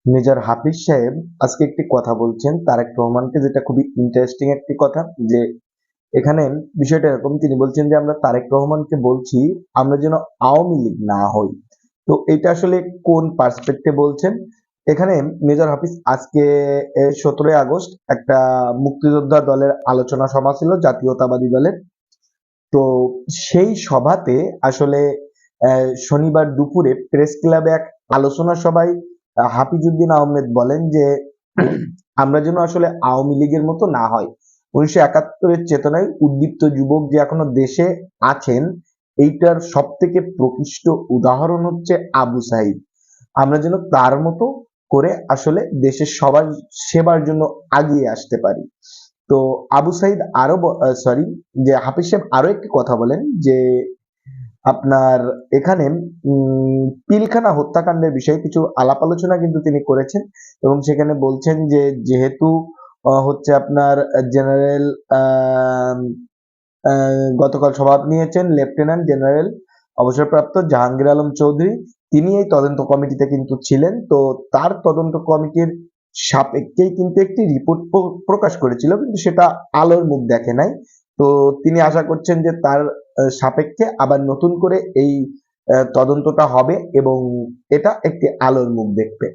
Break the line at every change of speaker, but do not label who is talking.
Major হাফিজ সাহেব আজকে একটি কথা বলছেন তারেক রহমানকে, যেটা খুবই ইন্টারেস্টিং একটি কথা। যে এখানে বিষয়টা এরকম, তিনি বলছেন যে আমরা তারেক রহমানকে বলছি আমরা যেন আওয়ামী লীগ না হই। তো এটা আসলে কোন পার্সপেক্টিভে বলছেন? এখানে মেজর হাফিজ আজকে 17 আগস্ট একটা মুক্তিযোদ্ধা দলের আলোচনা সভা ছিল, জাতীয়তাবাদী দলের। তো সেই সভাতে আসলে শনিবার দুপুরে প্রেস ক্লাবে এক আলোচনা সভায় হাফিজউদ্দিন আহমেদ বলেন যে আমরা যেন আসলে আওয়ামী লীগের মতো না হয়। 1971-এর চেতনায় উদ্দীপ্ত যুবক যে এখনো দেশে আছেন, এইটার সব থেকে প্রকৃষ্ট উদাহরণ হচ্ছে আবু সাইদ। আমরা যেন তার মতো করে আসলে দেশের সবার সেবার জন্য আগিয়ে আসতে পারি। তো আবু সাইদ আরো সরি, যে হাফিজ সাহেব আরো একটি কথা বলেন যে আপনার এখানে পিলখানা হত্যাকাণ্ডের বিষয়ে কিছু আলাপ আলোচনা কিন্তু তিনি করেছেন, এবং সেখানে বলছেন যে যেহেতু হচ্ছে আপনার জেনারেল গতকাল শপথ নিয়েছেন লেফটেন্যান্ট জেনারেল অবসরপ্রাপ্ত জাহাঙ্গীর আলম চৌধুরী, তিনি এই তদন্ত কমিটিতে কিন্তু ছিলেন। তো তার তদন্ত কমিটির সাপেক্ষেই কিন্তু একটি রিপোর্ট প্রকাশ করেছিল, কিন্তু সেটা আলোর মুখ দেখে নাই। তো তিনি আশা করছেন যে তার সাপেক্ষে আবার নতুন করে এই তদন্তটা হবে এবং এটা একটি আলোর মুখ দেখবে।